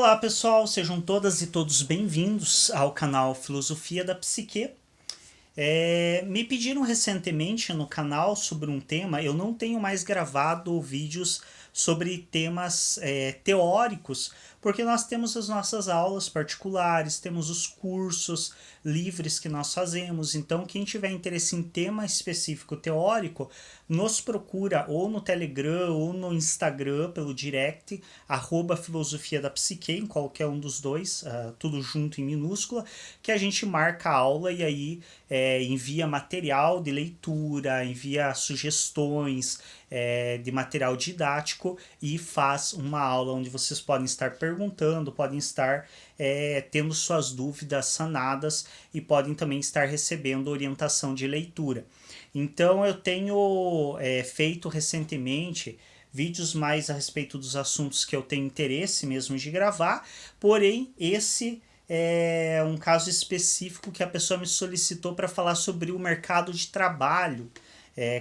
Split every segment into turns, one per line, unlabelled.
Olá pessoal, sejam todas e todos bem-vindos ao canal Filosofia da Psique. Me pediram recentemente no canal sobre um tema. Eu não tenho mais gravado vídeos sobre temas teóricos, porque nós temos as nossas aulas particulares, temos os cursos livres que nós fazemos. Então quem tiver interesse em tema específico teórico, nos procura ou no Telegram ou no Instagram pelo direct, @filosofia da psique, em qualquer um dos dois, tudo junto em minúscula, que a gente marca a aula e aí envia material de leitura, envia sugestões de material didático e faz uma aula onde vocês podem estar perguntando, podem estar tendo suas dúvidas sanadas e podem também estar recebendo orientação de leitura. Então eu tenho feito recentemente vídeos mais a respeito dos assuntos que eu tenho interesse mesmo de gravar, porém esse é um caso específico que a pessoa me solicitou para falar sobre o mercado de trabalho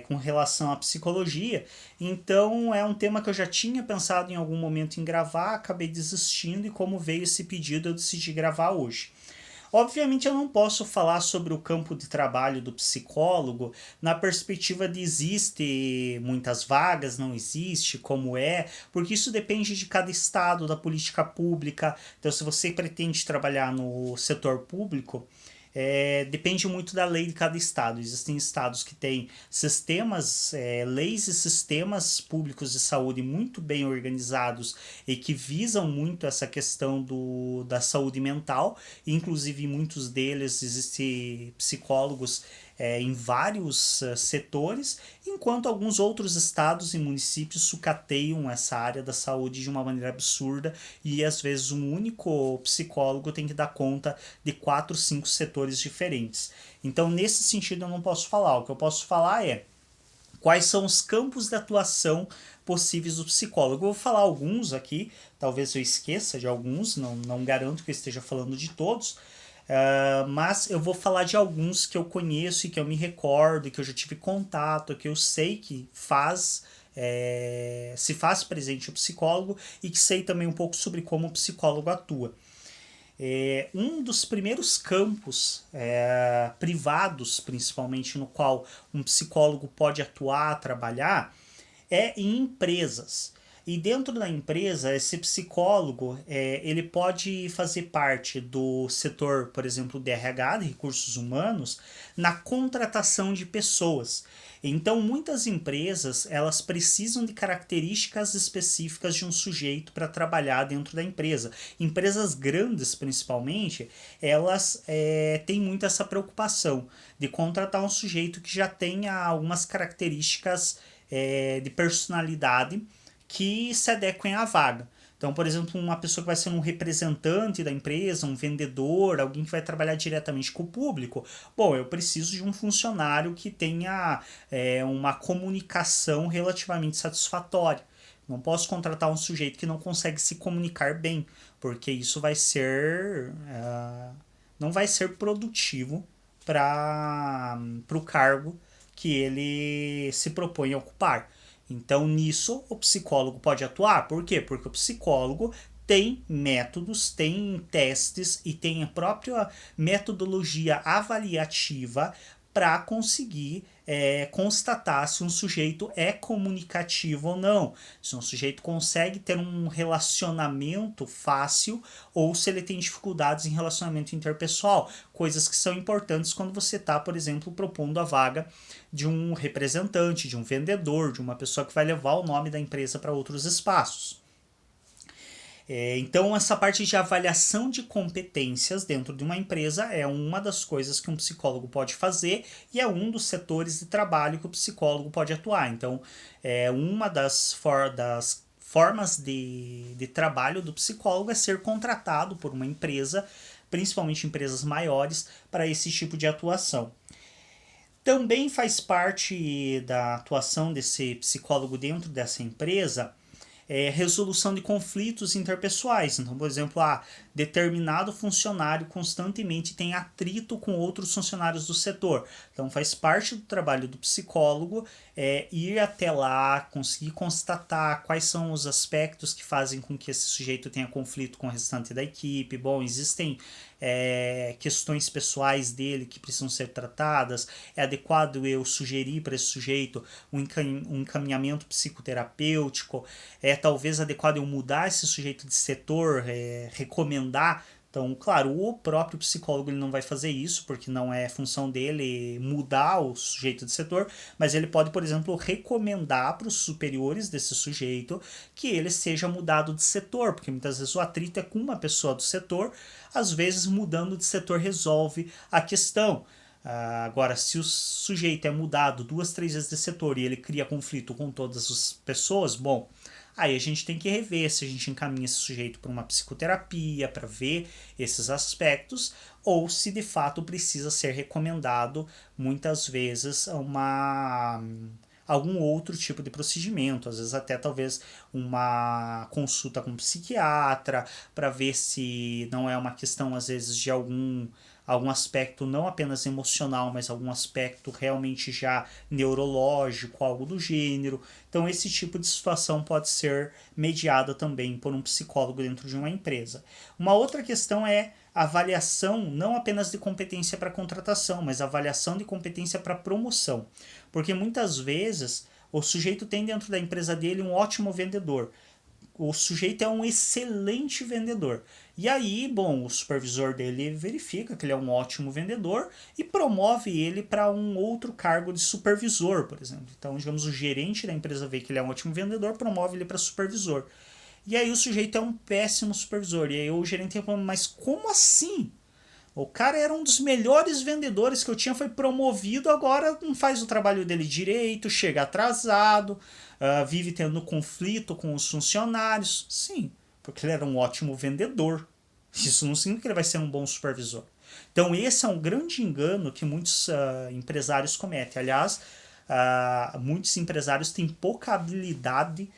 com relação à psicologia. Então é um tema que eu já tinha pensado em algum momento em gravar, acabei desistindo e como veio esse pedido eu decidi gravar hoje. Obviamente eu não posso falar sobre o campo de trabalho do psicólogo na perspectiva de existe muitas vagas, não existe, como é, porque isso depende de cada estado, da política pública. Então se você pretende trabalhar no setor público, depende muito da lei de cada estado. Existem estados que têm sistemas, leis e sistemas públicos de saúde muito bem organizados e que visam muito essa questão da saúde mental. Inclusive, em muitos deles existem psicólogos em vários setores, enquanto alguns outros estados e municípios sucateiam essa área da saúde de uma maneira absurda e às vezes um único psicólogo tem que dar conta de 4, 5 setores diferentes. Então, nesse sentido, eu não posso falar. O que eu posso falar é quais são os campos de atuação possíveis do psicólogo. Eu vou falar alguns aqui, talvez eu esqueça de alguns, não garanto que eu esteja falando de todos, mas eu vou falar de alguns que eu conheço e que eu me recordo, que eu já tive contato, que eu sei que se faz presente o psicólogo e que sei também um pouco sobre como o psicólogo atua. Um dos primeiros campos privados, principalmente, no qual um psicólogo pode atuar, trabalhar, é em empresas. E dentro da empresa, esse psicólogo ele pode fazer parte do setor, por exemplo, de RH, de recursos humanos, na contratação de pessoas. Então, muitas empresas elas precisam de características específicas de um sujeito para trabalhar dentro da empresa. Empresas grandes, principalmente, elas têm muito essa preocupação de contratar um sujeito que já tenha algumas características de personalidade que se adequem à vaga. Então, por exemplo, uma pessoa que vai ser um representante da empresa, um vendedor, alguém que vai trabalhar diretamente com o público. Bom, eu preciso de um funcionário que tenha uma comunicação relativamente satisfatória. Não posso contratar um sujeito que não consegue se comunicar bem, porque isso vai ser não vai ser produtivo para o cargo que ele se propõe a ocupar. Então, nisso, o psicólogo pode atuar. Por quê? Porque o psicólogo tem métodos, tem testes e tem a própria metodologia avaliativa para conseguir constatar se um sujeito é comunicativo ou não, se um sujeito consegue ter um relacionamento fácil ou se ele tem dificuldades em relacionamento interpessoal, coisas que são importantes quando você está, por exemplo, propondo a vaga de um representante, de um vendedor, de uma pessoa que vai levar o nome da empresa para outros espaços. Então, essa parte de avaliação de competências dentro de uma empresa é uma das coisas que um psicólogo pode fazer e é um dos setores de trabalho que o psicólogo pode atuar. Então, é uma das formas de trabalho do psicólogo é ser contratado por uma empresa, principalmente empresas maiores, para esse tipo de atuação. Também faz parte da atuação desse psicólogo dentro dessa empresa resolução de conflitos interpessoais. Então, por exemplo, determinado funcionário constantemente tem atrito com outros funcionários do setor. Então, faz parte do trabalho do psicólogo ir até lá, conseguir constatar quais são os aspectos que fazem com que esse sujeito tenha conflito com o restante da equipe. Bom, existem questões pessoais dele que precisam ser tratadas. É adequado eu sugerir para esse sujeito um encaminhamento psicoterapêutico. É talvez adequado eu mudar esse sujeito de setor, recomendar. Então, claro, o próprio psicólogo ele não vai fazer isso, porque não é função dele mudar o sujeito de setor, mas ele pode, por exemplo, recomendar para os superiores desse sujeito que ele seja mudado de setor, porque muitas vezes o atrito é com uma pessoa do setor, às vezes mudando de setor resolve a questão. Agora, se o sujeito é mudado 2, 3 vezes de setor e ele cria conflito com todas as pessoas, bom, aí a gente tem que rever se a gente encaminha esse sujeito para uma psicoterapia, para ver esses aspectos, ou se de fato precisa ser recomendado, muitas vezes, algum outro tipo de procedimento, às vezes até talvez uma consulta com um psiquiatra, para ver se não é uma questão, às vezes, de algum aspecto não apenas emocional, mas algum aspecto realmente já neurológico, algo do gênero. Então esse tipo de situação pode ser mediada também por um psicólogo dentro de uma empresa. Uma outra questão é a avaliação não apenas de competência para contratação, mas a avaliação de competência para promoção. Porque muitas vezes o sujeito tem dentro da empresa dele um ótimo vendedor, o sujeito é um excelente vendedor. E aí, bom, o supervisor dele verifica que ele é um ótimo vendedor e promove ele para um outro cargo de supervisor, por exemplo. Então, digamos, o gerente da empresa vê que ele é um ótimo vendedor, promove ele para supervisor. E aí o sujeito é um péssimo supervisor. E aí o gerente reclama, mas como assim? O cara era um dos melhores vendedores que eu tinha, foi promovido, agora não faz o trabalho dele direito, chega atrasado, vive tendo conflito com os funcionários. Sim, porque ele era um ótimo vendedor. Isso não significa que ele vai ser um bom supervisor. Então esse é um grande engano que muitos empresários cometem. Aliás, muitos empresários têm pouca habilidade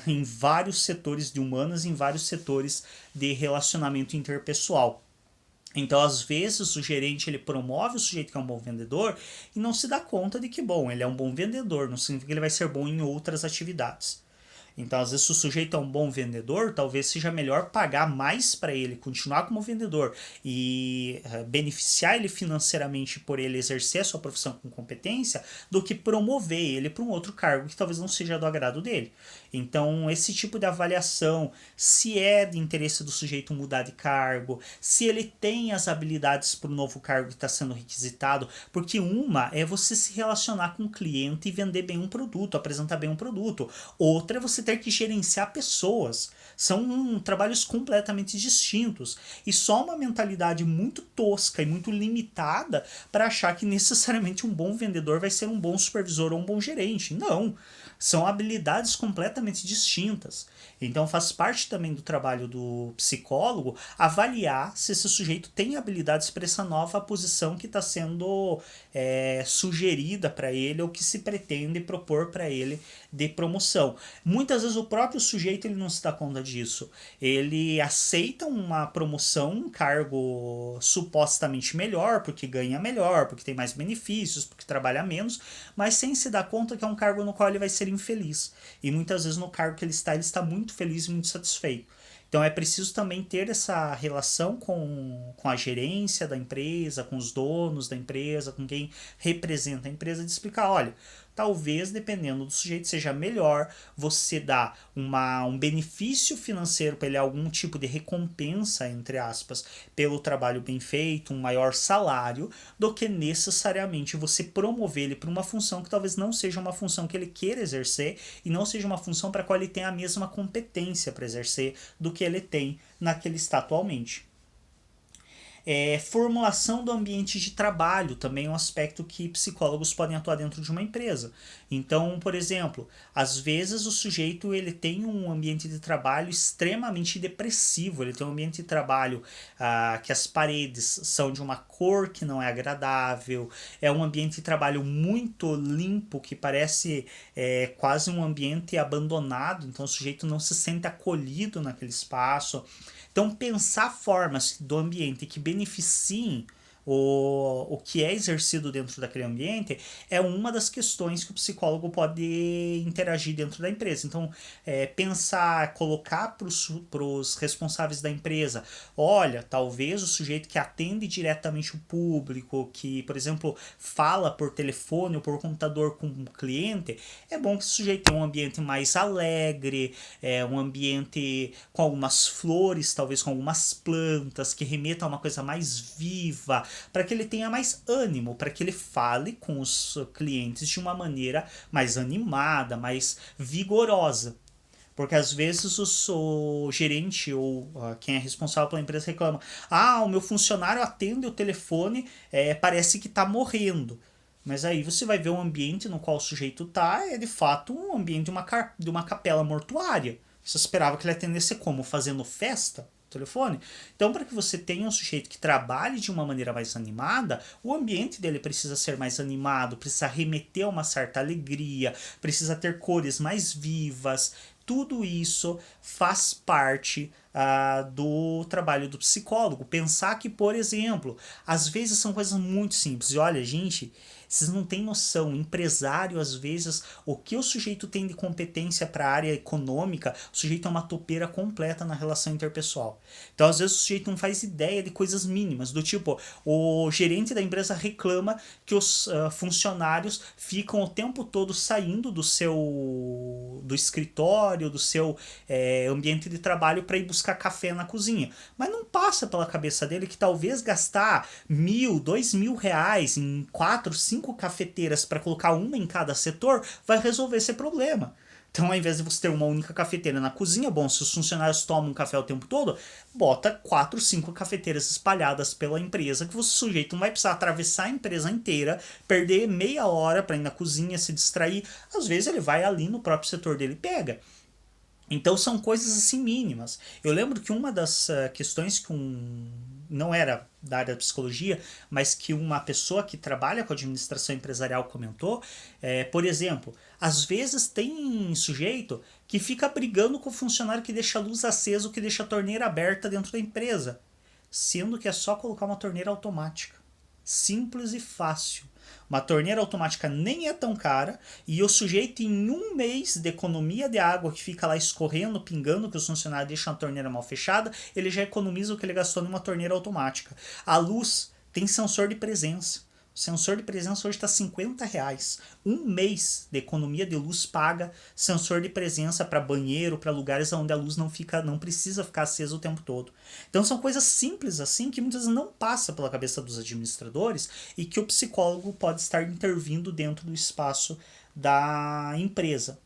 em vários setores de humanas, em vários setores de relacionamento interpessoal. Então, às vezes, o gerente ele promove o sujeito que é um bom vendedor e não se dá conta de que, bom, ele é um bom vendedor, não significa que ele vai ser bom em outras atividades. Então, às vezes, se o sujeito é um bom vendedor, talvez seja melhor pagar mais para ele, continuar como vendedor e beneficiar ele financeiramente por ele exercer a sua profissão com competência, do que promover ele para um outro cargo que talvez não seja do agrado dele. Então, esse tipo de avaliação, se é de interesse do sujeito mudar de cargo, se ele tem as habilidades para o novo cargo que está sendo requisitado, porque uma é você se relacionar com o cliente e vender bem um produto, apresentar bem um produto. Outra é você ter que gerenciar pessoas. São trabalhos completamente distintos. E só uma mentalidade muito tosca e muito limitada para achar que necessariamente um bom vendedor vai ser um bom supervisor ou um bom gerente. Não. São habilidades completamente distintas. Então faz parte também do trabalho do psicólogo avaliar se esse sujeito tem habilidades para essa nova posição que está sendo sugerida para ele ou que se pretende propor para ele de promoção. Muitas vezes o próprio sujeito ele não se dá conta disso. Ele aceita uma promoção, um cargo supostamente melhor, porque ganha melhor, porque tem mais benefícios, porque trabalha menos, mas sem se dar conta que é um cargo no qual ele vai ser infeliz. E muitas vezes no cargo que ele está muito feliz e muito satisfeito. Então é preciso também ter essa relação com a gerência da empresa, com os donos da empresa, com quem representa a empresa, de explicar, olha, talvez, dependendo do sujeito, seja melhor você dar um benefício financeiro para ele, algum tipo de recompensa, entre aspas, pelo trabalho bem feito, um maior salário, do que necessariamente você promover ele para uma função que talvez não seja uma função que ele queira exercer e não seja uma função para a qual ele tenha a mesma competência para exercer do que ele tem naquele está atualmente. Formulação do ambiente de trabalho também é um aspecto que psicólogos podem atuar dentro de uma empresa. Então, por exemplo, às vezes o sujeito ele tem um ambiente de trabalho extremamente depressivo, ele tem um ambiente de trabalho que as paredes são de uma cor que não é agradável, é um ambiente de trabalho muito limpo, que parece quase um ambiente abandonado, então o sujeito não se sente acolhido naquele espaço. Então, pensar formas do ambiente que beneficiem o que é exercido dentro daquele ambiente é uma das questões que o psicólogo pode interagir dentro da empresa. Então, pensar, colocar para os responsáveis da empresa, olha, talvez o sujeito que atende diretamente o público, que, por exemplo, fala por telefone ou por computador com o cliente, é bom que esse sujeito tenha um ambiente mais alegre, um ambiente com algumas flores, talvez com algumas plantas, que remeta a uma coisa mais viva, para que ele tenha mais ânimo, para que ele fale com os clientes de uma maneira mais animada, mais vigorosa. Porque às vezes o gerente ou quem é responsável pela empresa reclama: ah, o meu funcionário atende o telefone, parece que está morrendo. Mas aí você vai ver o ambiente no qual o sujeito está, é de fato um ambiente de uma capela mortuária. Você esperava que ele atendesse como? Fazendo festa? Telefone. Então, para que você tenha um sujeito que trabalhe de uma maneira mais animada, o ambiente dele precisa ser mais animado, precisa remeter a uma certa alegria, precisa ter cores mais vivas. Tudo isso faz parte do trabalho do psicólogo. Pensar que, por exemplo, às vezes são coisas muito simples. E olha, gente, vocês não têm noção. Empresário, às vezes, o que o sujeito tem de competência para a área econômica, o sujeito é uma topeira completa na relação interpessoal. Então, às vezes, o sujeito não faz ideia de coisas mínimas, do tipo, o gerente da empresa reclama que os funcionários ficam o tempo todo saindo do escritório, do seu ambiente de trabalho para ir buscar café na cozinha. Mas não passa pela cabeça dele que talvez gastar 1.000, 2.000 reais em 4, 5 cafeteiras para colocar uma em cada setor vai resolver esse problema. Então, ao invés de você ter uma única cafeteira na cozinha, bom, se os funcionários tomam café o tempo todo, bota 4, 5 cafeteiras espalhadas pela empresa, que o sujeito não vai precisar atravessar a empresa inteira, perder meia hora para ir na cozinha, se distrair. Às vezes ele vai ali no próprio setor dele e pega. Então são coisas assim mínimas. Eu lembro que uma das questões que não era da área da psicologia, mas que uma pessoa que trabalha com administração empresarial comentou, por exemplo, às vezes tem sujeito que fica brigando com o funcionário que deixa a luz acesa ou que deixa a torneira aberta dentro da empresa, sendo que é só colocar uma torneira automática. Simples e fácil. Uma torneira automática nem é tão cara e o sujeito, em um mês de economia de água que fica lá escorrendo, pingando, que os funcionários deixam a torneira mal fechada, ele já economiza o que ele gastou numa torneira automática. A luz tem sensor de presença. O sensor de presença hoje está R$ 50. Um mês de economia de luz paga sensor de presença para banheiro, para lugares onde a luz não precisa ficar acesa o tempo todo. Então são coisas simples assim que muitas vezes não passa pela cabeça dos administradores e que o psicólogo pode estar intervindo dentro do espaço da empresa.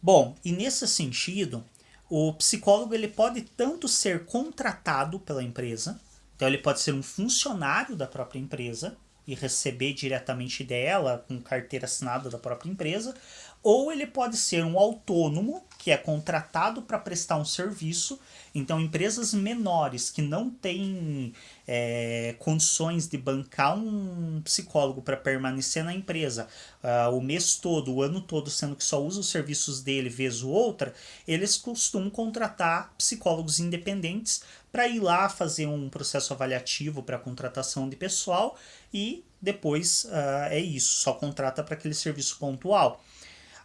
Bom, e nesse sentido, o psicólogo ele pode tanto ser contratado pela empresa. Então ele pode ser um funcionário da própria empresa e receber diretamente dela com carteira assinada da própria empresa, ou ele pode ser um autônomo que é contratado para prestar um serviço. Então empresas menores que não têm condições de bancar um psicólogo para permanecer na empresa o mês todo, o ano todo, sendo que só usa os serviços dele vez ou outra, eles costumam contratar psicólogos independentes para ir lá fazer um processo avaliativo para a contratação de pessoal e depois é isso, só contrata para aquele serviço pontual.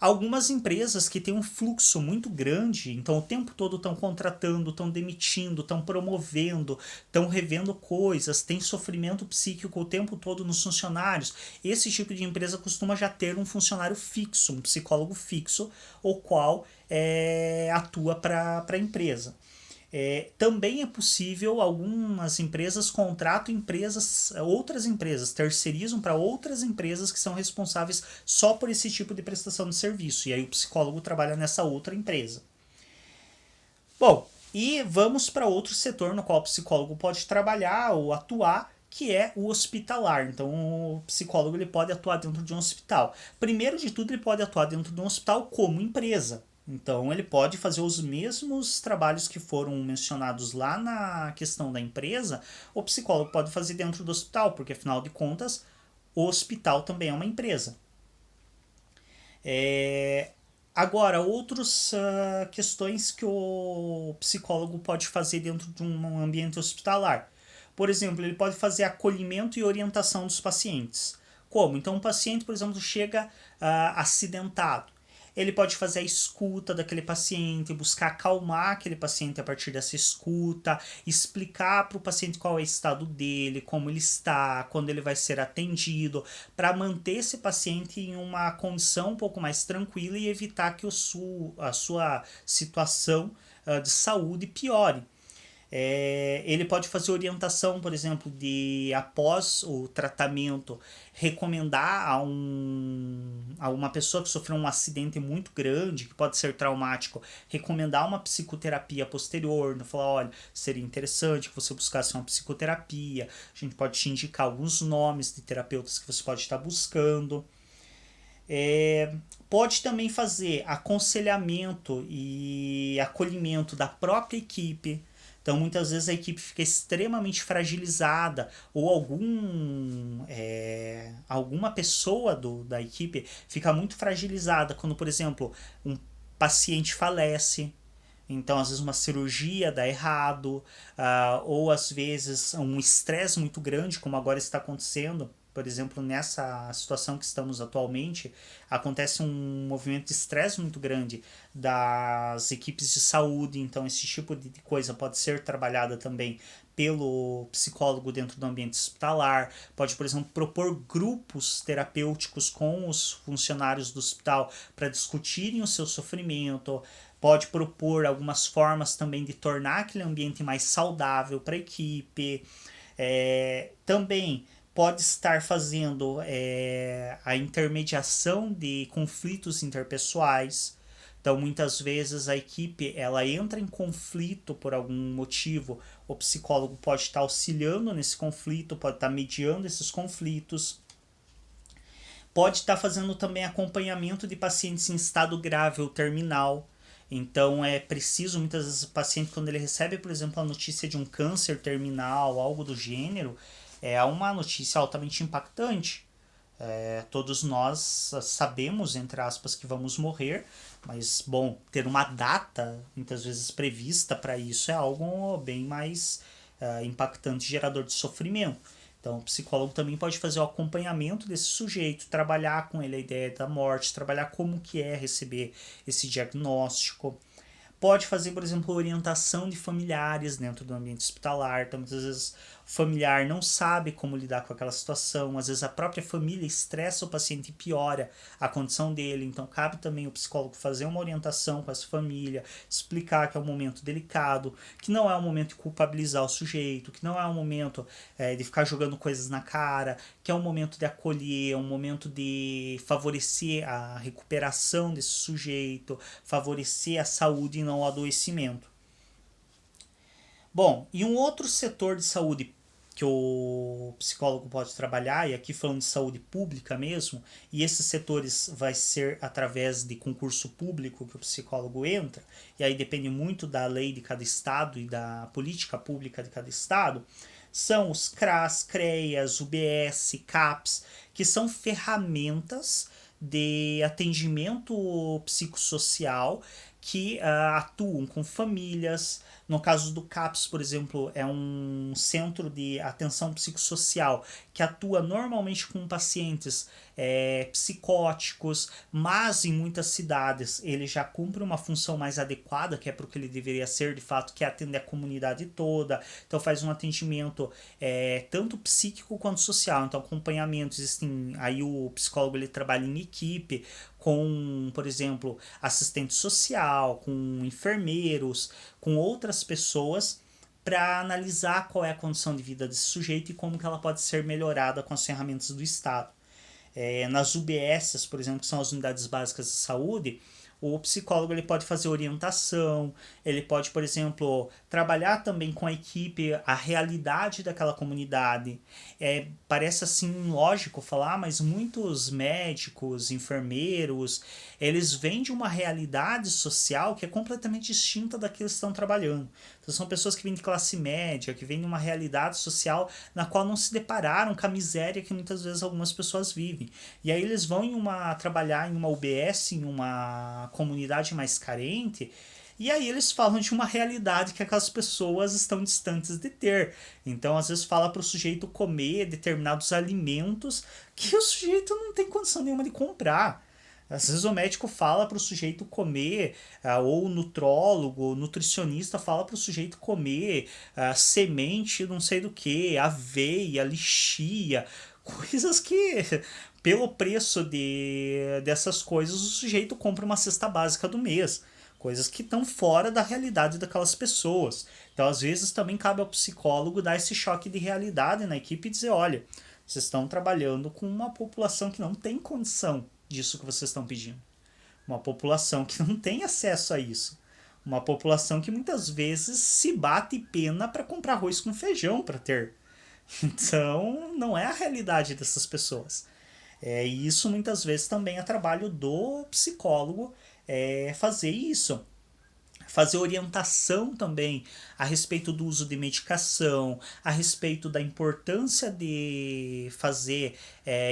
Algumas empresas que têm um fluxo muito grande, então o tempo todo estão contratando, estão demitindo, estão promovendo, estão revendo coisas, tem sofrimento psíquico o tempo todo nos funcionários. Esse tipo de empresa costuma já ter um funcionário fixo, um psicólogo fixo, o qual atua para a empresa. Também é possível, algumas empresas contratam outras empresas, terceirizam para outras empresas que são responsáveis só por esse tipo de prestação de serviço. E aí o psicólogo trabalha nessa outra empresa. Bom, e vamos para outro setor no qual o psicólogo pode trabalhar ou atuar, que é o hospitalar. Então o psicólogo ele pode atuar dentro de um hospital. Primeiro de tudo, ele pode atuar dentro de um hospital como empresa. Então ele pode fazer os mesmos trabalhos que foram mencionados lá na questão da empresa, o psicólogo pode fazer dentro do hospital, porque afinal de contas o hospital também é uma empresa. Agora, outras questões que o psicólogo pode fazer dentro de um ambiente hospitalar. Por exemplo, ele pode fazer acolhimento e orientação dos pacientes. Como? Então, um paciente, por exemplo, chega acidentado. Ele pode fazer a escuta daquele paciente, buscar acalmar aquele paciente a partir dessa escuta, explicar para o paciente qual é o estado dele, como ele está, quando ele vai ser atendido, para manter esse paciente em uma condição um pouco mais tranquila e evitar que a sua situação de saúde piore. Ele pode fazer orientação, por exemplo, de após o tratamento, recomendar a uma pessoa que sofreu um acidente muito grande, que pode ser traumático, recomendar uma psicoterapia posterior, falar, olha, seria interessante que você buscasse uma psicoterapia, a gente pode te indicar alguns nomes de terapeutas que você pode estar buscando. Pode também fazer aconselhamento e acolhimento da própria equipe. Então, muitas vezes a equipe fica extremamente fragilizada ou alguma pessoa da equipe fica muito fragilizada quando, por exemplo, um paciente falece. Então, às vezes, uma cirurgia dá errado, ou às vezes um estresse muito grande, como agora está acontecendo. Por exemplo, nessa situação que estamos atualmente, acontece um movimento de estresse muito grande das equipes de saúde. Então, esse tipo de coisa pode ser trabalhada também pelo psicólogo dentro do ambiente hospitalar. Pode, por exemplo, propor grupos terapêuticos com os funcionários do hospital para discutirem o seu sofrimento. Pode propor algumas formas também de tornar aquele ambiente mais saudável para a equipe. Também pode estar fazendo a intermediação de conflitos interpessoais. Então, muitas vezes a equipe ela entra em conflito por algum motivo. O psicólogo pode estar auxiliando nesse conflito, pode estar mediando esses conflitos. Pode estar fazendo também acompanhamento de pacientes em estado grave ou terminal. Então é preciso, muitas vezes, o paciente, quando ele recebe, por exemplo, a notícia de um câncer terminal, algo do gênero, é uma notícia altamente impactante. Todos nós sabemos, entre aspas, que vamos morrer, mas, bom, ter uma data, muitas vezes prevista para isso, é algo bem mais impactante, gerador de sofrimento. Então, o psicólogo também pode fazer o acompanhamento desse sujeito, trabalhar com ele a ideia da morte, trabalhar como que é receber esse diagnóstico. Pode fazer, por exemplo, orientação de familiares dentro do ambiente hospitalar. Então, muitas vezes o familiar não sabe como lidar com aquela situação. Às vezes a própria família estressa o paciente e piora a condição dele. Então, cabe também o psicólogo fazer uma orientação com essa família, explicar que é um momento delicado, que não é um momento de culpabilizar o sujeito, que não é um momento de ficar jogando coisas na cara, que é um momento de acolher, é um momento de favorecer a recuperação desse sujeito, favorecer a saúde e não o adoecimento. Bom, e um outro setor de saúde que o psicólogo pode trabalhar, e aqui falando de saúde pública mesmo, e esses setores vai ser através de concurso público que o psicólogo entra, e aí depende muito da lei de cada estado e da política pública de cada estado, são os CRAS, CREAS, UBS, CAPS, que são ferramentas de atendimento psicossocial que atuam com famílias. No caso do CAPS, por exemplo, é um centro de atenção psicossocial que atua normalmente com pacientes psicóticos, mas em muitas cidades ele já cumpre uma função mais adequada, que é para o que ele deveria ser de fato, que é atender a comunidade toda. Então faz um atendimento tanto psíquico quanto social. Então acompanhamento, existem, aí o psicólogo ele trabalha em equipe, com, por exemplo, assistente social, com enfermeiros, com outras pessoas para analisar qual é a condição de vida desse sujeito e como que ela pode ser melhorada com as ferramentas do Estado. Nas UBSs, por exemplo, que são as unidades básicas de saúde, o psicólogo ele pode fazer orientação, ele pode, por exemplo, trabalhar também com a equipe a realidade daquela comunidade. Parece assim lógico falar, mas muitos médicos, enfermeiros, eles vêm de uma realidade social que é completamente distinta da que eles estão trabalhando. Então são pessoas que vêm de classe média, que vêm de uma realidade social na qual não se depararam com a miséria que muitas vezes algumas pessoas vivem. E aí eles vão trabalhar em uma UBS, em uma uma comunidade mais carente, e aí eles falam de uma realidade que aquelas pessoas estão distantes de ter. Então, às vezes, fala para o sujeito comer determinados alimentos que o sujeito não tem condição nenhuma de comprar. Às vezes o médico fala para o sujeito comer, ou o nutrólogo, o nutricionista fala para o sujeito comer semente não sei do que, aveia, lixia, coisas que, pelo preço dessas coisas, o sujeito compra uma cesta básica do mês. Coisas que estão fora da realidade daquelas pessoas. Então, às vezes, também cabe ao psicólogo dar esse choque de realidade na equipe e dizer: olha, vocês estão trabalhando com uma população que não tem condição disso que vocês estão pedindo. Uma população que não tem acesso a isso. Uma população que muitas vezes se bate pena para comprar arroz com feijão para ter. Então, não é a realidade dessas pessoas. E isso muitas vezes também é trabalho do psicólogo fazer isso. Fazer orientação também a respeito do uso de medicação, a respeito da importância de fazer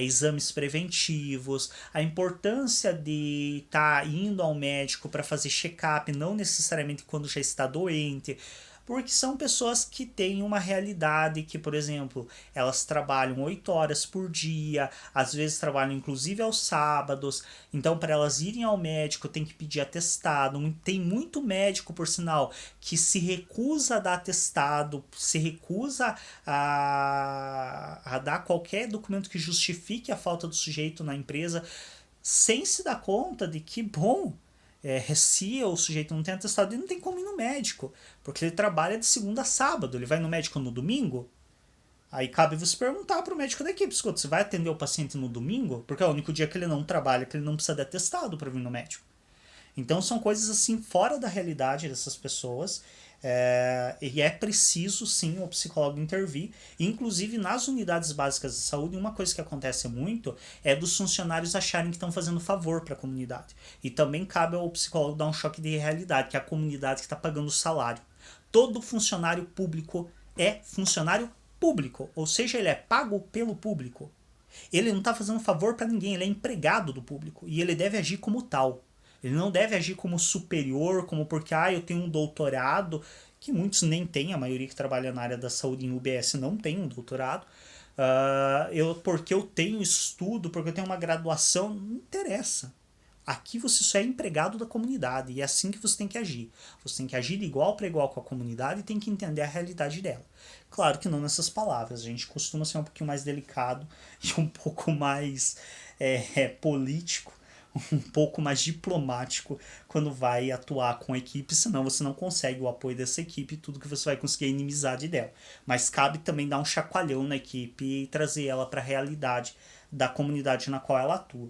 exames preventivos, a importância de estar indo ao médico para fazer check-up, não necessariamente quando já está doente, porque são pessoas que têm uma realidade que, por exemplo, elas trabalham 8 horas por dia, às vezes trabalham inclusive aos sábados, então para elas irem ao médico tem que pedir atestado. Tem muito médico, por sinal, que se recusa a dar atestado, se recusa a dar qualquer documento que justifique a falta do sujeito na empresa, sem se dar conta de que, bom, se o sujeito não tem atestado, ele não tem como ir no médico, porque ele trabalha de segunda a sábado. Ele vai no médico no domingo? Aí cabe você perguntar para o médico da equipe: escuta, você vai atender o paciente no domingo? Porque é o único dia que ele não trabalha, que ele não precisa de atestado para vir no médico. Então são coisas assim fora da realidade dessas pessoas, e é preciso sim o psicólogo intervir. Inclusive nas unidades básicas de saúde, uma coisa que acontece muito é dos funcionários acharem que estão fazendo favor para a comunidade. E também cabe ao psicólogo dar um choque de realidade, que é a comunidade que está pagando o salário. Todo funcionário público é funcionário público, ou seja, ele é pago pelo público. Ele não está fazendo favor para ninguém, ele é empregado do público e ele deve agir como tal. Ele não deve agir como superior, como porque eu tenho um doutorado, que muitos nem têm, a maioria que trabalha na área da saúde em UBS não tem um doutorado. Porque eu tenho estudo, porque eu tenho uma graduação, não interessa. Aqui você só é empregado da comunidade e é assim que você tem que agir. Você tem que agir de igual para igual com a comunidade e tem que entender a realidade dela. Claro que não nessas palavras, a gente costuma ser um pouquinho mais delicado e um pouco mais político, um pouco mais diplomático quando vai atuar com a equipe, senão você não consegue o apoio dessa equipe e tudo que você vai conseguir é a inimizade dela. Mas cabe também dar um chacoalhão na equipe e trazer ela para a realidade da comunidade na qual ela atua.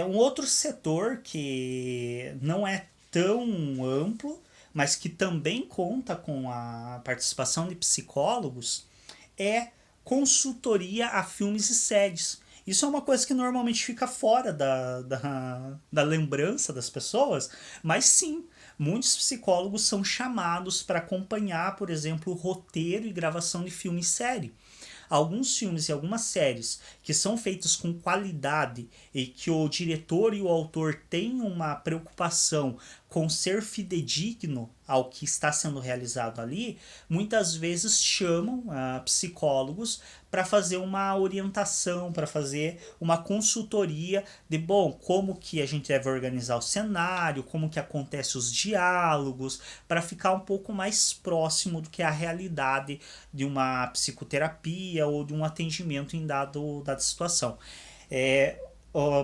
Um outro setor que não é tão amplo, mas que também conta com a participação de psicólogos, é consultoria a filmes e séries. Isso é uma coisa que normalmente fica fora da lembrança das pessoas, mas sim, muitos psicólogos são chamados para acompanhar, por exemplo, o roteiro e gravação de filme e série. Alguns filmes e algumas séries que são feitos com qualidade e que o diretor e o autor têm uma preocupação com ser fidedigno ao que está sendo realizado ali, muitas vezes chamam psicólogos para fazer uma orientação, para fazer uma consultoria de, como que a gente deve organizar o cenário, como que acontece os diálogos, para ficar um pouco mais próximo do que é a realidade de uma psicoterapia ou de um atendimento em dada situação.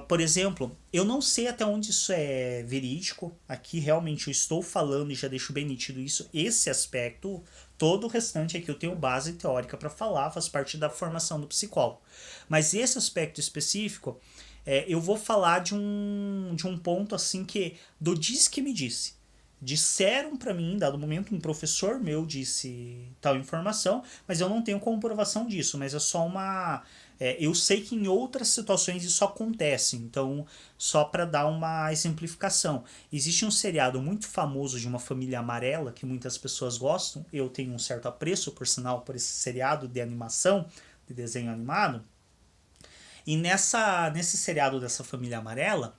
Por exemplo, eu não sei até onde isso é verídico. Aqui realmente eu estou falando e já deixo bem nítido isso, esse aspecto. Todo o restante aqui eu tenho base teórica para falar, faz parte da formação do psicólogo. Mas esse aspecto específico, eu vou falar de um ponto assim que do diz que me disse. Disseram para mim, em dado momento, um professor meu disse tal informação, mas eu não tenho comprovação disso, mas é só uma... eu sei que em outras situações isso acontece, então, só para dar uma exemplificação. Existe um seriado muito famoso de uma família amarela, que muitas pessoas gostam, eu tenho um certo apreço, por sinal, por esse seriado de animação, de desenho animado, e nesse seriado dessa família amarela,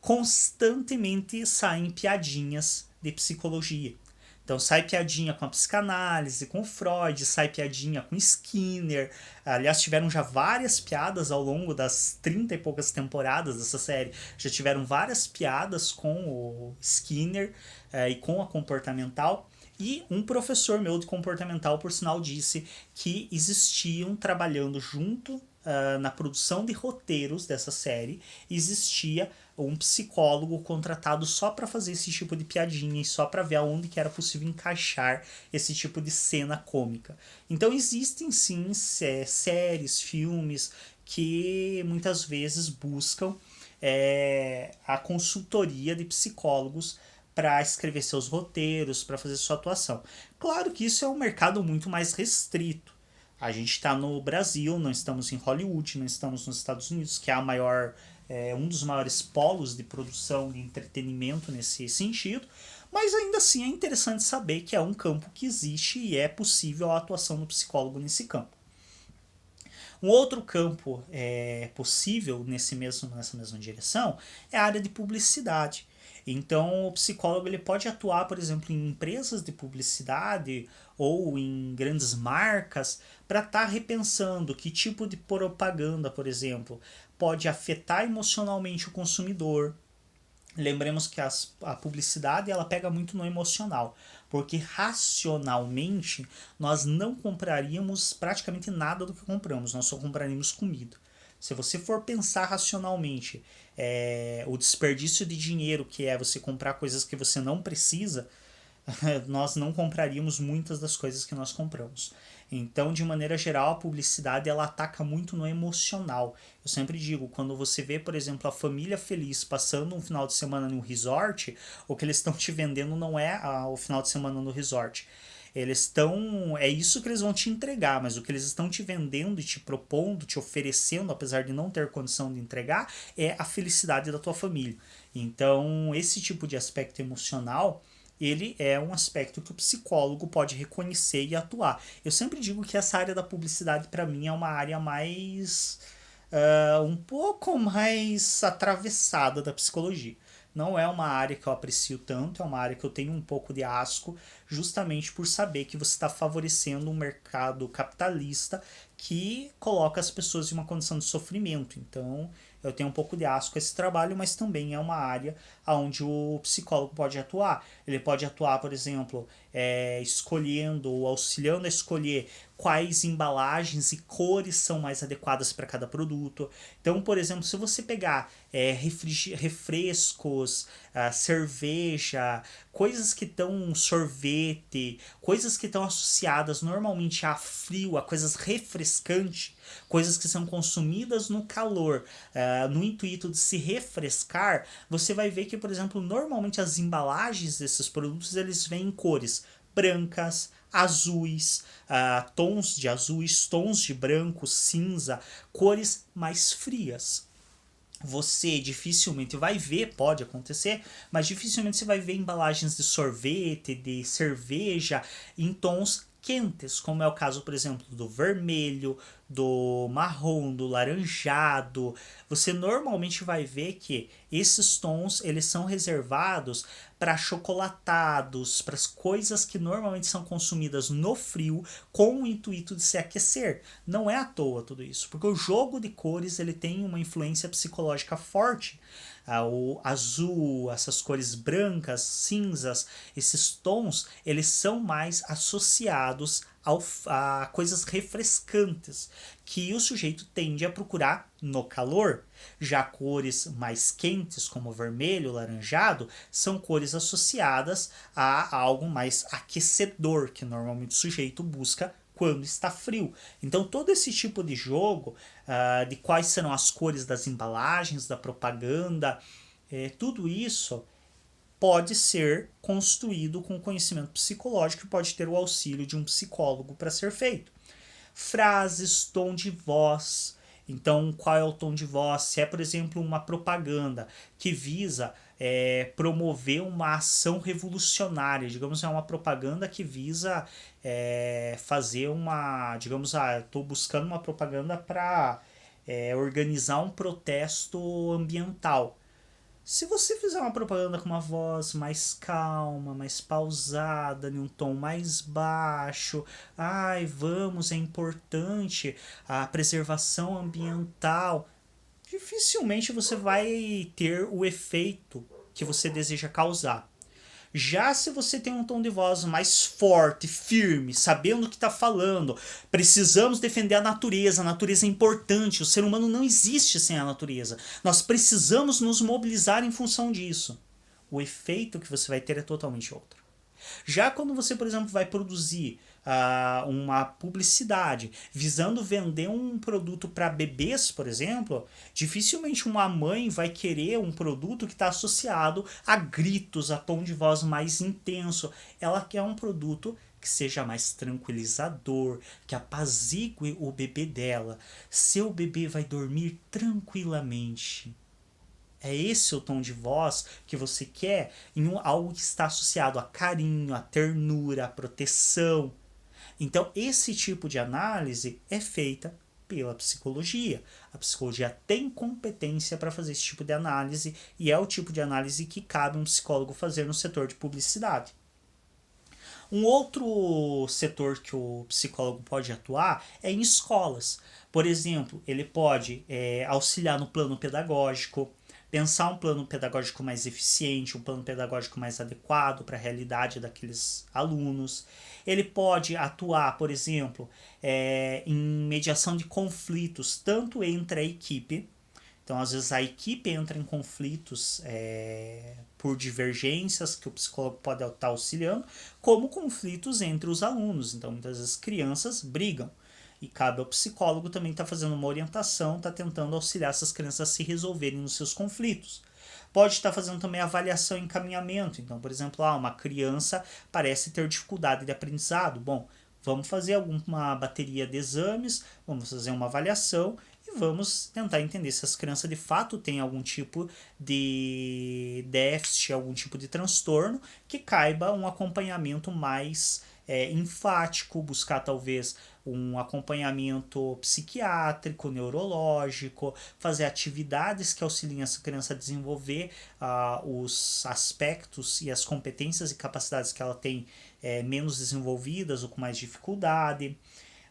constantemente saem piadinhas de psicologia. Então sai piadinha com a psicanálise, com Freud, sai piadinha com Skinner. Aliás, tiveram já várias piadas ao longo das 30 e poucas temporadas dessa série. Já tiveram várias piadas com o Skinner e com a comportamental. E um professor meu de comportamental, por sinal, disse que existiam trabalhando junto na produção de roteiros dessa série, existia um psicólogo contratado só para fazer esse tipo de piadinha e só para ver aonde que era possível encaixar esse tipo de cena cômica. Então existem sim séries, filmes que muitas vezes buscam a consultoria de psicólogos para escrever seus roteiros, para fazer sua atuação. Claro que isso é um mercado muito mais restrito. A gente está no Brasil, não estamos em Hollywood, não estamos nos Estados Unidos, que é um dos maiores polos de produção de entretenimento nesse sentido, mas ainda assim é interessante saber que é um campo que existe e é possível a atuação do psicólogo nesse campo. Um outro campo possível nessa mesma direção é a área de publicidade. Então, o psicólogo ele pode atuar, por exemplo, em empresas de publicidade ou em grandes marcas para estar repensando que tipo de propaganda, por exemplo, pode afetar emocionalmente o consumidor. Lembremos que a publicidade ela pega muito no emocional, porque racionalmente nós não compraríamos praticamente nada do que compramos, nós só compraríamos comida. Se você for pensar racionalmente, o desperdício de dinheiro que é você comprar coisas que você não precisa, nós não compraríamos muitas das coisas que nós compramos. Então, de maneira geral, a publicidade ela ataca muito no emocional. Eu sempre digo, quando você vê, por exemplo, a família feliz passando um final de semana no resort, o que eles estão te vendendo não é o final de semana no resort. Eles estão. É isso que eles vão te entregar, mas o que eles estão te vendendo e te propondo, te oferecendo, apesar de não ter condição de entregar, é a felicidade da tua família. Então, esse tipo de aspecto emocional ele é um aspecto que o psicólogo pode reconhecer e atuar. Eu sempre digo que essa área da publicidade, para mim, é uma área mais. Um pouco mais atravessada da psicologia. Não é uma área que eu aprecio tanto, é uma área que eu tenho um pouco de asco, justamente por saber que você está favorecendo um mercado capitalista que coloca as pessoas em uma condição de sofrimento. Então, eu tenho um pouco de asco a esse trabalho, mas também é uma área onde o psicólogo pode atuar. Ele pode atuar, por exemplo, escolhendo ou auxiliando a escolher quais embalagens e cores são mais adequadas para cada produto. Então, por exemplo, se você pegar refrescos, cerveja, coisas que estão sorvete, coisas que estão associadas normalmente a frio, a coisas refrescantes, coisas que são consumidas no calor, no intuito de se refrescar, você vai ver que, por exemplo, normalmente as embalagens desses produtos eles vêm em cores brancas, azuis, tons de azuis, tons de branco, cinza, cores mais frias. Você dificilmente vai ver, pode acontecer, mas dificilmente você vai ver embalagens de sorvete, de cerveja em tons quentes, como é o caso, por exemplo, do vermelho, do marrom, do laranjado. Você normalmente vai ver que esses tons eles são reservados para chocolatados, para as coisas que normalmente são consumidas no frio com o intuito de se aquecer. Não é à toa tudo isso, porque o jogo de cores ele tem uma influência psicológica forte. O azul, essas cores brancas, cinzas, esses tons, eles são mais associados a coisas refrescantes que o sujeito tende a procurar no calor. Já cores mais quentes, como vermelho, laranjado, são cores associadas a algo mais aquecedor, que normalmente o sujeito busca quando está frio. Então todo esse tipo de jogo, de quais serão as cores das embalagens, da propaganda, tudo isso pode ser construído com conhecimento psicológico e pode ter o auxílio de um psicólogo para ser feito. Frases, tom de voz. Então, qual é o tom de voz? Se é, por exemplo, uma propaganda que visa promover uma ação revolucionária, digamos, é uma propaganda que visa fazer uma. Digamos, estou buscando uma propaganda para organizar um protesto ambiental. Se você fizer uma propaganda com uma voz mais calma, mais pausada, em um tom mais baixo, ai, vamos, é importante a preservação ambiental, dificilmente você vai ter o efeito que você deseja causar. Já se você tem um tom de voz mais forte, firme, sabendo o que está falando, precisamos defender a natureza é importante, o ser humano não existe sem a natureza. Nós precisamos nos mobilizar em função disso. O efeito que você vai ter é totalmente outro. Já quando você, por exemplo, vai produzir uma publicidade visando vender um produto para bebês, por exemplo, dificilmente uma mãe vai querer um produto que está associado a gritos, a tom de voz mais intenso. Ela quer um produto que seja mais tranquilizador, que apazigue o bebê dela. Seu bebê vai dormir tranquilamente. É esse o tom de voz que você quer em algo que está associado a carinho, a ternura, a proteção. Então, esse tipo de análise é feita pela psicologia. A psicologia tem competência para fazer esse tipo de análise e é o tipo de análise que cabe um psicólogo fazer no setor de publicidade. Um outro setor que o psicólogo pode atuar é em escolas. Por exemplo, ele pode auxiliar no plano pedagógico, pensar um plano pedagógico mais eficiente, um plano pedagógico mais adequado para a realidade daqueles alunos. Ele pode atuar, por exemplo, em mediação de conflitos, tanto entre a equipe. Então, às vezes, a equipe entra em conflitos por divergências que o psicólogo pode estar auxiliando, como conflitos entre os alunos. Então, muitas vezes, crianças brigam. E cabe ao psicólogo também estar fazendo uma orientação, estar tentando auxiliar essas crianças a se resolverem nos seus conflitos. Pode estar fazendo também avaliação e encaminhamento. Então, por exemplo, uma criança parece ter dificuldade de aprendizado. Bom, vamos fazer alguma bateria de exames, vamos fazer uma avaliação e vamos tentar entender se as crianças de fato têm algum tipo de déficit, algum tipo de transtorno que caiba um acompanhamento mais enfático, buscar talvez um acompanhamento psiquiátrico, neurológico, fazer atividades que auxiliem essa criança a desenvolver os aspectos e as competências e capacidades que ela tem menos desenvolvidas ou com mais dificuldade.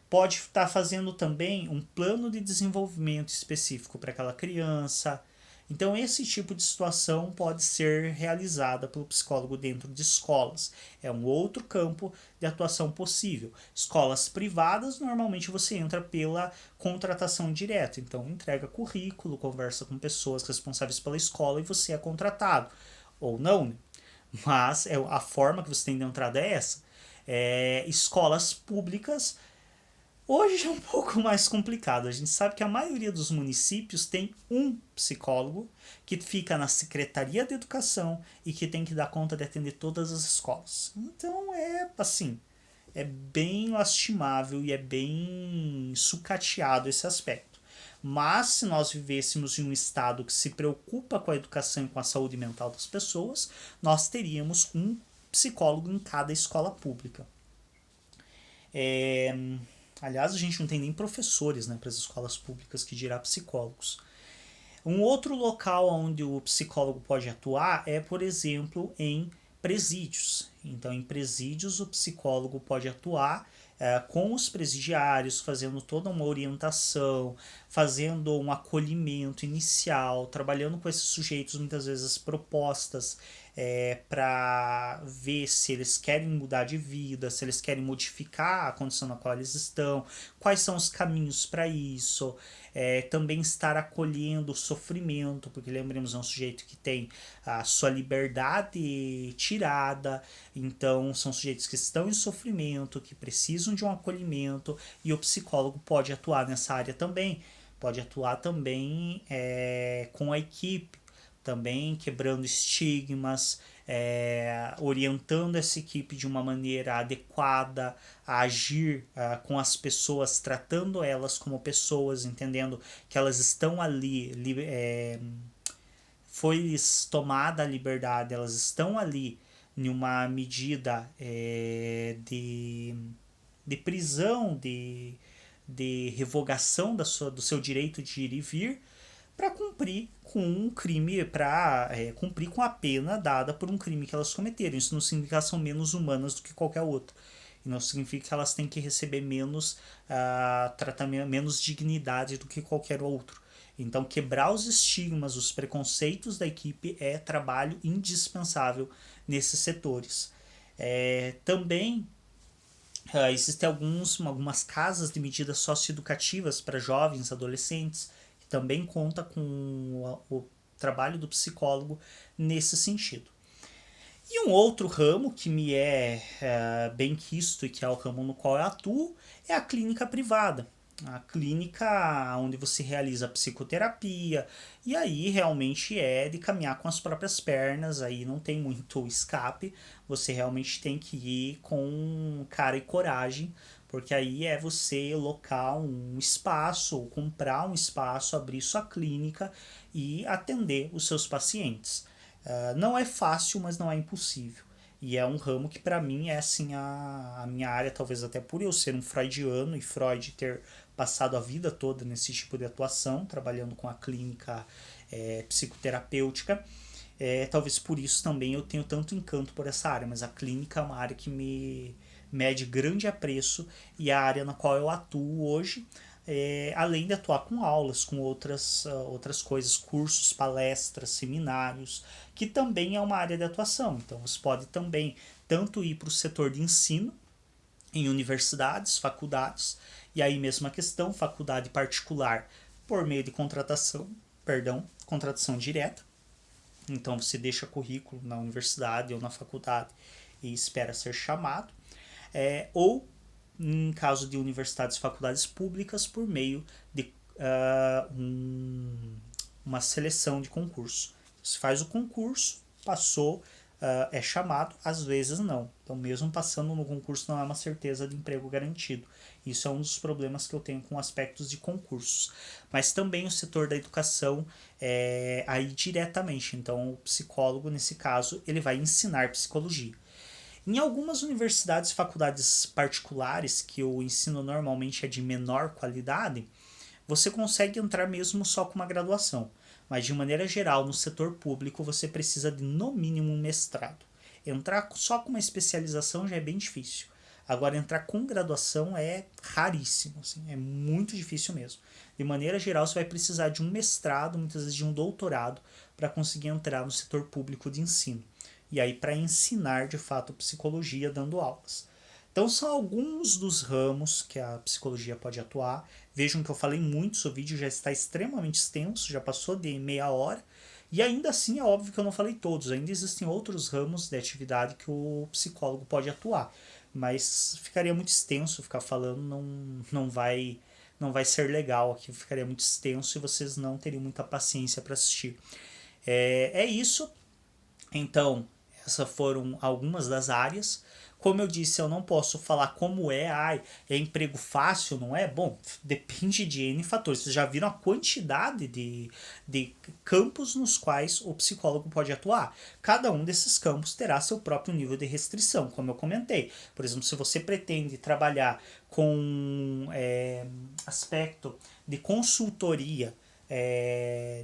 Pode estar fazendo também um plano de desenvolvimento específico para aquela criança. Então, esse tipo de situação pode ser realizada pelo psicólogo dentro de escolas. É um outro campo de atuação possível. Escolas privadas, normalmente você entra pela contratação direta. Então, entrega currículo, conversa com pessoas responsáveis pela escola e você é contratado. Ou não, né? Mas a forma que você tem de entrada é essa. Escolas públicas hoje é um pouco mais complicado. A gente sabe que a maioria dos municípios tem um psicólogo que fica na Secretaria de Educação e que tem que dar conta de atender todas as escolas. Então é bem lastimável e é bem sucateado esse aspecto. Mas se nós vivêssemos em um estado que se preocupa com a educação e com a saúde mental das pessoas, nós teríamos um psicólogo em cada escola pública. Aliás, a gente não tem nem professores, né, para as escolas públicas, que dirá psicólogos. Um outro local onde o psicólogo pode atuar é, por exemplo, em presídios. Então, em presídios, o psicólogo pode atuar com os presidiários, fazendo toda uma orientação, fazendo um acolhimento inicial, trabalhando com esses sujeitos, muitas vezes propostas para ver se eles querem mudar de vida, se eles querem modificar a condição na qual eles estão, quais são os caminhos para isso. Também estar acolhendo o sofrimento, porque lembremos, é um sujeito que tem a sua liberdade tirada, então são sujeitos que estão em sofrimento, que precisam de um acolhimento, e o psicólogo pode atuar nessa área também, pode atuar também com a equipe, também quebrando estigmas, orientando essa equipe de uma maneira adequada a agir com as pessoas, tratando elas como pessoas, entendendo que elas estão ali, foi-lhes tomada a liberdade, elas estão ali em uma medida de prisão, de revogação do seu direito de ir e vir, para cumprir com um crime, para cumprir com a pena dada por um crime que elas cometeram. Isso não significa que elas são menos humanas do que qualquer outro. E não significa que elas têm que receber menos tratamento, menos dignidade do que qualquer outro. Então, quebrar os estigmas, os preconceitos da equipe é trabalho indispensável nesses setores. Também existem algumas casas de medidas socioeducativas para jovens, adolescentes, que também conta com o trabalho do psicólogo nesse sentido. E um outro ramo que me bem quisto e que é o ramo no qual eu atuo é a clínica privada. A clínica onde você realiza psicoterapia e aí realmente é de caminhar com as próprias pernas, aí não tem muito escape, você realmente tem que ir com cara e coragem, porque aí é você locar um espaço, ou comprar um espaço, abrir sua clínica e atender os seus pacientes. Não é fácil, mas não é impossível. E é um ramo que para mim é assim a minha área, talvez até por eu ser um freudiano e Freud ter passado a vida toda nesse tipo de atuação, trabalhando com a clínica psicoterapêutica. Talvez por isso também eu tenho tanto encanto por essa área, mas a clínica é uma área que me mede grande apreço e é a área na qual eu atuo hoje, além de atuar com aulas, com outras coisas, cursos, palestras, seminários, que também é uma área de atuação. Então você pode também tanto ir para o setor de ensino, em universidades, faculdades, e aí mesma questão, faculdade particular por meio de contratação direta. Então você deixa currículo na universidade ou na faculdade e espera ser chamado. Ou em caso de universidades e faculdades públicas, por meio de uma seleção de concurso. Você faz o concurso, passou, é chamado, às vezes não. Então, mesmo passando no concurso, não é uma certeza de emprego garantido. Isso é um dos problemas que eu tenho com aspectos de concursos. Mas também o setor da educação aí diretamente. Então, o psicólogo, nesse caso, ele vai ensinar psicologia. Em algumas universidades e faculdades particulares, que o ensino normalmente é de menor qualidade, você consegue entrar mesmo só com uma graduação. Mas de maneira geral, no setor público, você precisa de no mínimo um mestrado. Entrar só com uma especialização já é bem difícil. Agora, entrar com graduação é raríssimo, assim, é muito difícil mesmo. De maneira geral, você vai precisar de um mestrado, muitas vezes de um doutorado, para conseguir entrar no setor público de ensino. E aí, para ensinar de fato psicologia dando aulas. Então, são alguns dos ramos que a psicologia pode atuar. Vejam que eu falei muito, seu vídeo já está extremamente extenso, já passou de meia hora. E ainda assim é óbvio que eu não falei todos, ainda existem outros ramos de atividade que o psicólogo pode atuar. Mas ficaria muito extenso ficar falando, não vai ser legal aqui, ficaria muito extenso e vocês não teriam muita paciência para assistir. É isso. Então, essas foram algumas das áreas. Como eu disse, eu não posso falar como é emprego fácil, não é? Bom, depende de N fatores. Vocês já viram a quantidade de campos nos quais o psicólogo pode atuar. Cada um desses campos terá seu próprio nível de restrição, como eu comentei. Por exemplo, se você pretende trabalhar com aspecto de consultoria,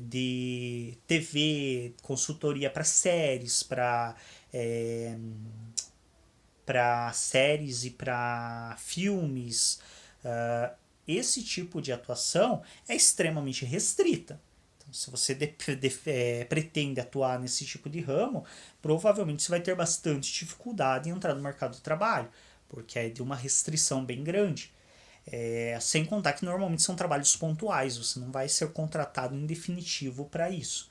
de TV, consultoria para séries, para séries e para filmes, esse tipo de atuação é extremamente restrita. Então, se você pretende atuar nesse tipo de ramo, provavelmente você vai ter bastante dificuldade em entrar no mercado de trabalho, porque é de uma restrição bem grande. Sem contar que normalmente são trabalhos pontuais, você não vai ser contratado em definitivo para isso.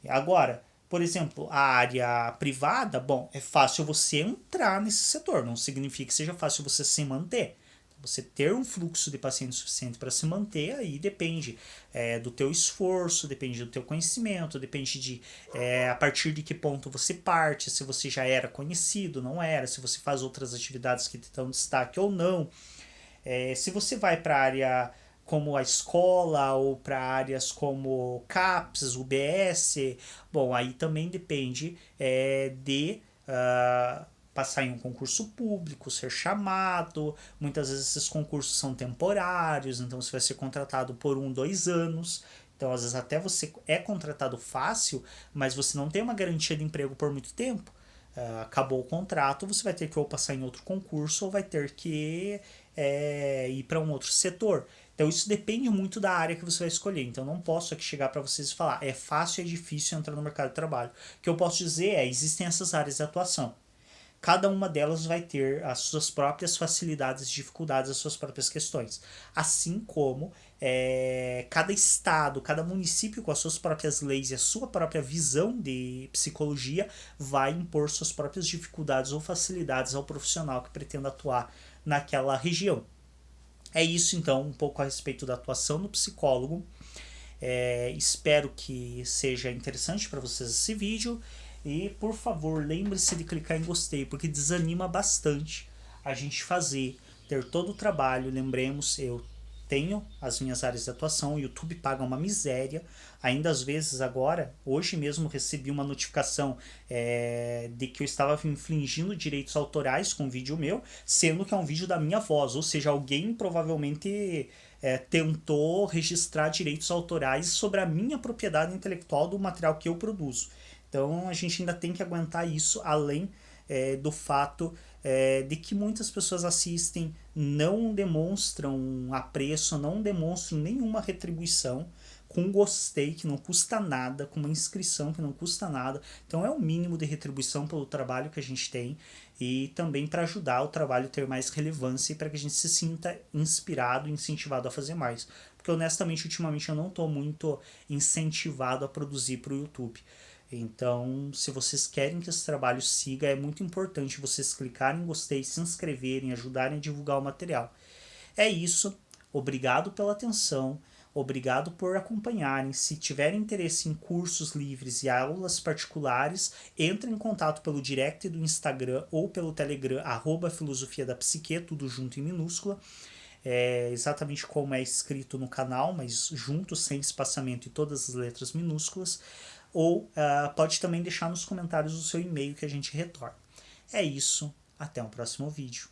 Agora, por exemplo, a área privada, bom, é fácil você entrar nesse setor, não significa que seja fácil você se manter. Você ter um fluxo de pacientes suficiente para se manter, aí depende do teu esforço, depende do teu conhecimento, depende de a partir de que ponto você parte, se você já era conhecido, não era, se você faz outras atividades que te dão destaque ou não. Se você vai para a área como a escola ou para áreas como CAPES, UBS, bom, aí também depende de passar em um concurso público, ser chamado. Muitas vezes esses concursos são temporários, então você vai ser contratado por 2 anos. Então, às vezes, até você é contratado fácil, mas você não tem uma garantia de emprego por muito tempo. Acabou o contrato, você vai ter que ou passar em outro concurso ou vai ter que ir para um outro setor. Então, isso depende muito da área que você vai escolher. Então, não posso aqui chegar para vocês e falar é fácil, é difícil entrar no mercado de trabalho. O que eu posso dizer é existem essas áreas de atuação. Cada uma delas vai ter as suas próprias facilidades e dificuldades, as suas próprias questões. Assim como cada estado, cada município com as suas próprias leis e a sua própria visão de psicologia vai impor suas próprias dificuldades ou facilidades ao profissional que pretenda atuar naquela região. É isso então, um pouco a respeito da atuação do psicólogo. Espero que seja interessante para vocês esse vídeo. E por favor, lembre-se de clicar em gostei, porque desanima bastante a gente ter todo o trabalho. Lembremos, eu tenho as minhas áreas de atuação, o YouTube paga uma miséria. Ainda às vezes agora, hoje mesmo recebi uma notificação de que eu estava infringindo direitos autorais com um vídeo meu, sendo que é um vídeo da minha voz, ou seja, alguém provavelmente tentou registrar direitos autorais sobre a minha propriedade intelectual do material que eu produzo. Então a gente ainda tem que aguentar isso, além do fato de que muitas pessoas assistem, não demonstram apreço, não demonstram nenhuma retribuição, com um gostei que não custa nada, com uma inscrição que não custa nada. Então é o mínimo de retribuição pelo trabalho que a gente tem e também para ajudar o trabalho a ter mais relevância e para que a gente se sinta inspirado, incentivado a fazer mais. Porque honestamente, ultimamente eu não estou muito incentivado a produzir para o YouTube. Então, se vocês querem que esse trabalho siga, é muito importante vocês clicarem em gostei, se inscreverem, ajudarem a divulgar o material. É isso. Obrigado pela atenção. Obrigado por acompanharem. Se tiverem interesse em cursos livres e aulas particulares, entrem em contato pelo direct do Instagram ou pelo Telegram, @filosofia da psique, tudo junto em minúscula. Exatamente como é escrito no canal, mas junto, sem espaçamento e todas as letras minúsculas. Ou pode também deixar nos comentários o seu e-mail que a gente retorna. É isso, até o próximo vídeo.